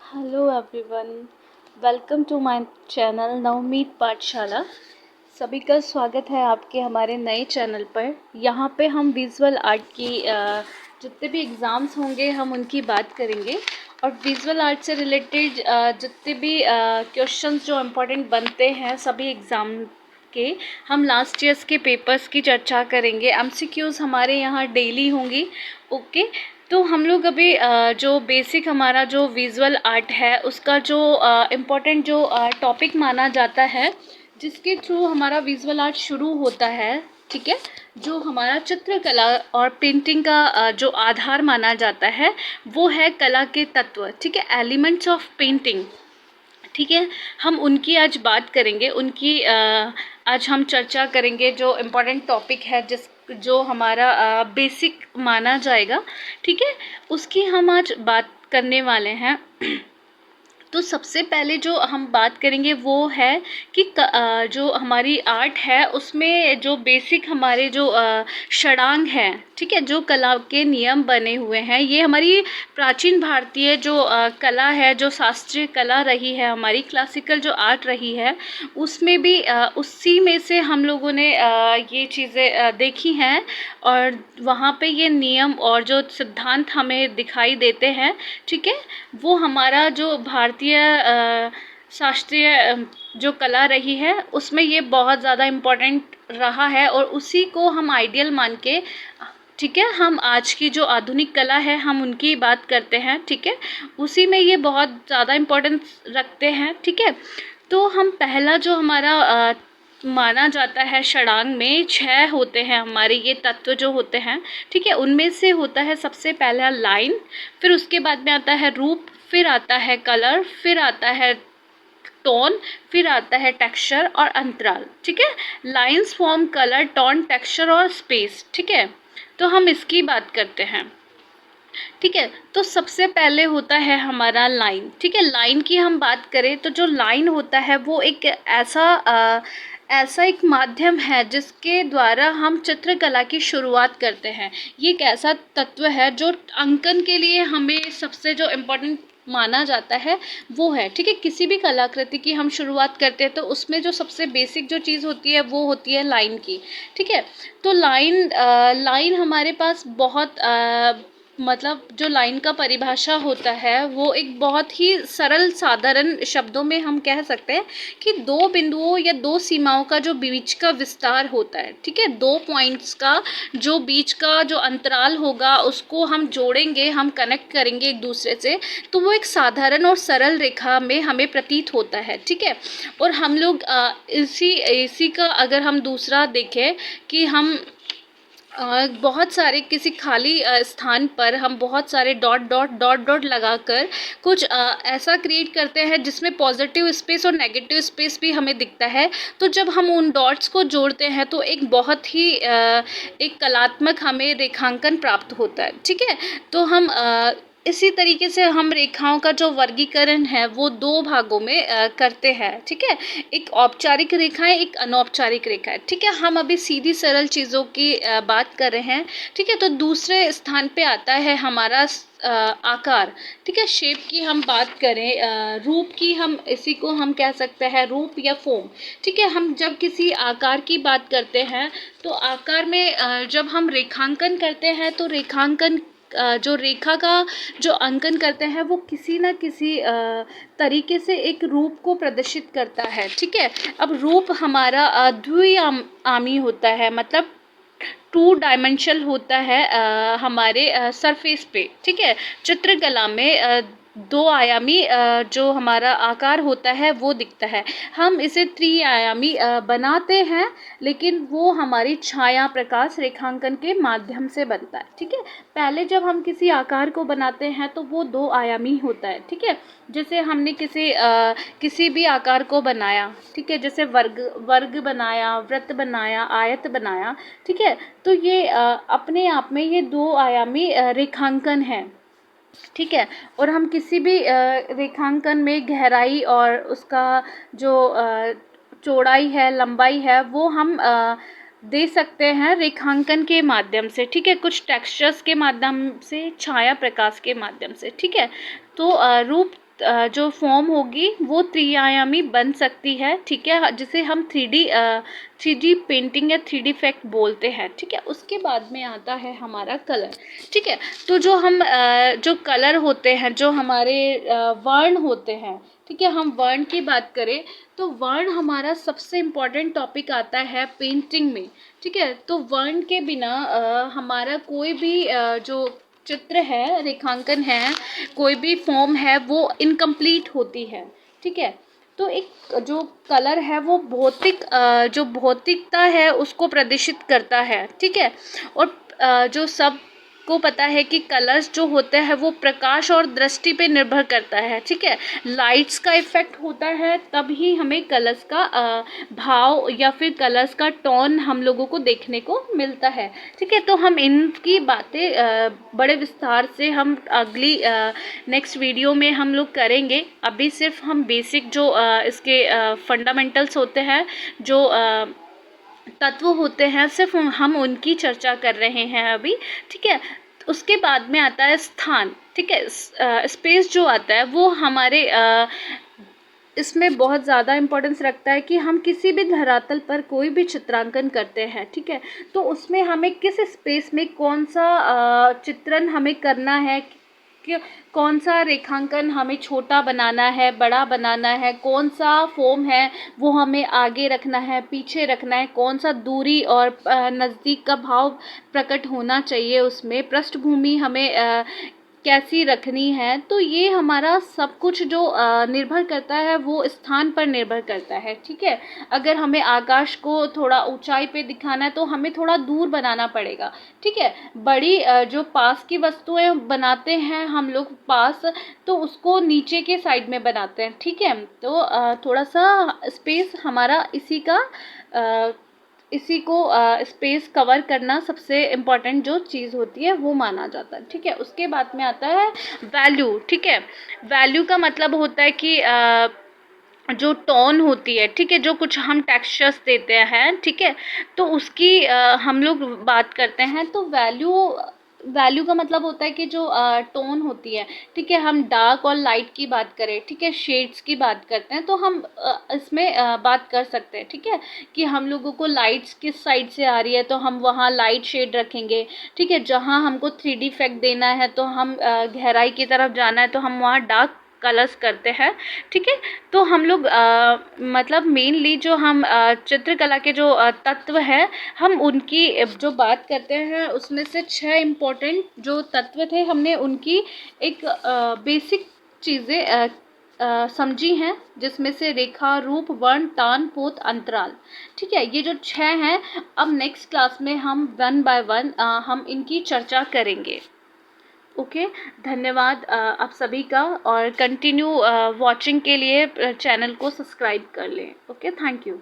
Hello everyone, welcome to my channel Navmeet Pathshala. सभी का स्वागत है आपके हमारे नए चैनल पर। यहाँ पे हम विजुअल आर्ट की जितने भी एग्ज़ाम्स होंगे हम उनकी बात करेंगे और विजुअल आर्ट से रिलेटेड जितने भी क्वेश्चंस जो इम्पोर्टेंट बनते हैं सभी एग्ज़ाम के, हम लास्ट ईयर्स के पेपर्स की चर्चा करेंगे। एमसीक्यूज़ हमारे यहाँ डेली होंगी। ओके, तो हम लोग अभी जो बेसिक हमारा जो विजुअल आर्ट है उसका जो इम्पोर्टेंट जो टॉपिक माना जाता है, जिसके थ्रू हमारा विजुअल आर्ट शुरू होता है, ठीक है, जो हमारा चित्रकला और पेंटिंग का जो आधार माना जाता है वो है कला के तत्व, ठीक है, एलिमेंट्स ऑफ पेंटिंग। ठीक है, हम उनकी आज बात करेंगे, उनकी आज हम चर्चा करेंगे। जो इम्पोर्टेंट टॉपिक है जो हमारा बेसिक माना जाएगा, ठीक है, उसकी हम आज बात करने वाले हैं। तो सबसे पहले जो हम बात करेंगे वो है कि जो हमारी आर्ट है उसमें जो बेसिक हमारे जो षडांग हैं, ठीक है, जो कला के नियम बने हुए हैं, ये हमारी प्राचीन भारतीय जो कला है, जो शास्त्रीय कला रही है, हमारी क्लासिकल जो आर्ट रही है, उसमें भी उसी में से हम लोगों ने ये चीज़ें देखी हैं और वहाँ पे ये नियम और जो सिद्धांत हमें दिखाई देते हैं, ठीक है, वो हमारा जो भारतीय शास्त्रीय जो कला रही है उसमें ये बहुत ज़्यादा इम्पोर्टेंट रहा है और उसी को हम आइडियल मान के, ठीक है, हम आज की जो आधुनिक कला है हम उनकी बात करते हैं, ठीक है, उसी में ये बहुत ज़्यादा इम्पोर्टेंस रखते हैं, ठीक है। तो हम पहला जो हमारा माना जाता है, षडांग में 6 होते हैं हमारे ये तत्व जो होते हैं, ठीक है, उनमें से होता है सबसे पहला लाइन, फिर उसके बाद में आता है रूप, फिर आता है कलर, फिर आता है टोन, फिर आता है टेक्सचर और अंतराल, ठीक है। Lines form colour, tone, texture और स्पेस, ठीक है। तो हम इसकी बात करते हैं, ठीक है। तो सबसे पहले होता है हमारा लाइन, ठीक है। लाइन की हम बात करें तो जो लाइन होता है वो एक ऐसा एक माध्यम है जिसके द्वारा हम चित्रकला की शुरुआत करते हैं। ये एक ऐसा तत्व है जो अंकन के लिए हमें सबसे जो इम्पोर्टेंट माना जाता है वो है, ठीक है। किसी भी कलाकृति की हम शुरुआत करते हैं तो उसमें जो सबसे बेसिक जो चीज़ होती है वो होती है लाइन की, ठीक है। तो लाइन हमारे पास बहुत मतलब जो लाइन का परिभाषा होता है वो एक बहुत ही सरल साधारण शब्दों में हम कह सकते हैं कि दो बिंदुओं या दो सीमाओं का जो बीच का विस्तार होता है, ठीक है, 2 पॉइंट्स का जो बीच का जो अंतराल होगा उसको हम जोड़ेंगे, हम कनेक्ट करेंगे एक दूसरे से, तो वो एक साधारण और सरल रेखा में हमें प्रतीत होता है, ठीक है। और हम लोग इसी का अगर हम दूसरा देखें कि हम बहुत सारे किसी खाली स्थान पर हम बहुत सारे डॉट डॉट डॉट डॉट लगाकर कुछ ऐसा क्रिएट करते हैं जिसमें पॉजिटिव स्पेस और नेगेटिव स्पेस भी हमें दिखता है। तो जब हम उन डॉट्स को जोड़ते हैं तो एक बहुत ही एक कलात्मक हमें रेखांकन प्राप्त होता है, ठीक है। तो हम इसी तरीके से हम रेखाओं का जो वर्गीकरण है वो 2 भागों में करते हैं, ठीक है। एक औपचारिक रेखाएं, एक अनौपचारिक रेखाएं, ठीक है। हम अभी सीधी सरल चीज़ों की बात कर रहे हैं, ठीक है। तो दूसरे स्थान पे आता है हमारा आकार, ठीक है। शेप की हम बात करें, रूप की, हम इसी को हम कह सकते हैं रूप या फॉर्म, ठीक है। हम जब किसी आकार की बात करते हैं तो आकार में जब हम रेखांकन करते हैं तो रेखांकन जो रेखा का जो अंकन करते हैं वो किसी न किसी तरीके से एक रूप को प्रदर्शित करता है, ठीक है। अब रूप हमारा द्विआयामी होता है, मतलब 2 डायमेंशनल होता है हमारे सरफेस पे, ठीक है। चित्रकला में 2 आयामी जो हमारा आकार होता है वो दिखता है। हम इसे त्रिआयामी बनाते हैं, लेकिन वो हमारी छाया प्रकाश रेखांकन के माध्यम से बनता है, ठीक है। पहले जब हम किसी आकार को बनाते हैं तो वो 2 आयामी होता है, ठीक है। जैसे हमने किसी भी आकार को बनाया, ठीक है, जैसे वर्ग बनाया, वृत्त बनाया, आयत बनाया, ठीक है। तो ये अपने आप में ये 2 आयामी रेखांकन है, ठीक है। और हम किसी भी रेखांकन में गहराई और उसका जो चौड़ाई है, लंबाई है, वो हम दे सकते हैं रेखांकन के माध्यम से, ठीक है, कुछ टेक्सचर्स के माध्यम से, छाया प्रकाश के माध्यम से, ठीक है। तो रूप जो फॉर्म होगी वो त्रिआयामी बन सकती है, ठीक है, जिसे हम 3D पेंटिंग या 3D इफेक्ट बोलते हैं, ठीक है। उसके बाद में आता है हमारा कलर, ठीक है। तो जो हम जो कलर होते हैं, जो हमारे वर्ण होते हैं, ठीक है, हम वर्ण की बात करें तो वर्ण हमारा सबसे इम्पॉर्टेंट टॉपिक आता है पेंटिंग में, ठीक है। तो वर्ण के बिना हमारा कोई भी जो चित्र है, रेखांकन है, कोई भी फॉर्म है, वो इनकम्प्लीट होती है, ठीक है। तो एक जो कलर है वो जो भौतिकता है उसको प्रदर्शित करता है, ठीक है। और जो सब को पता है कि कलर्स जो होते हैं वो प्रकाश और दृष्टि पे निर्भर करता है, ठीक है। लाइट्स का इफेक्ट होता है तब ही हमें कलर्स का भाव या फिर कलर्स का टोन हम लोगों को देखने को मिलता है, ठीक है। तो हम इनकी बातें बड़े विस्तार से हम अगली नेक्स्ट वीडियो में हम लोग करेंगे। अभी सिर्फ हम बेसिक जो इसके फंडामेंटल्स होते हैं, जो तत्व होते हैं, सिर्फ हम उनकी चर्चा कर रहे हैं अभी, ठीक है। उसके बाद में आता है स्थान, ठीक है। स्पेस जो आता है वो हमारे इसमें बहुत ज़्यादा इम्पोर्टेंस रखता है कि हम किसी भी धरातल पर कोई भी चित्रांकन करते हैं, ठीक है। तो उसमें हमें किस स्पेस में कौन सा चित्रण हमें करना है, कि कौन सा रेखांकन हमें छोटा बनाना है, बड़ा बनाना है, कौन सा फॉर्म है वो हमें आगे रखना है, पीछे रखना है, कौन सा दूरी और नज़दीक का भाव प्रकट होना चाहिए, उसमें पृष्ठभूमि हमें कैसी रखनी है। तो ये हमारा सब कुछ जो निर्भर करता है वो स्थान पर निर्भर करता है, ठीक है। अगर हमें आकाश को थोड़ा ऊंचाई पे दिखाना है तो हमें थोड़ा दूर बनाना पड़ेगा, ठीक है। बड़ी जो पास की वस्तुएं बनाते हैं हम लोग पास, तो उसको नीचे के साइड में बनाते हैं, ठीक है। तो थोड़ा सा स्पेस हमारा इसी को स्पेस कवर करना सबसे इम्पॉर्टेंट जो चीज़ होती है वो माना जाता है, ठीक है। उसके बाद में आता है वैल्यू, ठीक है। वैल्यू का मतलब होता है कि जो टोन होती है, ठीक है, जो कुछ हम टेक्सचर्स देते हैं, ठीक है, तो उसकी हम लोग बात करते हैं। तो वैल्यू का मतलब होता है कि जो टोन होती है, ठीक है, हम डार्क और लाइट की बात करें, ठीक है, शेड्स की बात करते हैं, तो हम इसमें बात कर सकते हैं, ठीक है, कि हम लोगों को लाइट्स किस साइड से आ रही है तो हम वहाँ लाइट शेड रखेंगे, ठीक है। जहाँ हमको 3D इफेक्ट देना है तो हम गहराई की तरफ जाना है तो हम वहाँ डार्क कलर्स करते हैं, ठीक है। तो हम लोग मतलब मेनली जो हम चित्रकला के जो तत्व हैं, हम उनकी जो बात करते हैं उसमें से 6 इम्पोर्टेंट जो तत्व थे हमने उनकी एक बेसिक चीज़ें समझी हैं, जिसमें से रेखा, रूप, वर्ण, तान, पोत, अंतराल, ठीक है। ये जो 6 हैं, अब नेक्स्ट क्लास में हम 1 बाय 1 हम इनकी चर्चा करेंगे। ओके, धन्यवाद आप सभी का, और कंटिन्यू वॉचिंग के लिए चैनल को सब्सक्राइब कर लें। Okay, thank you.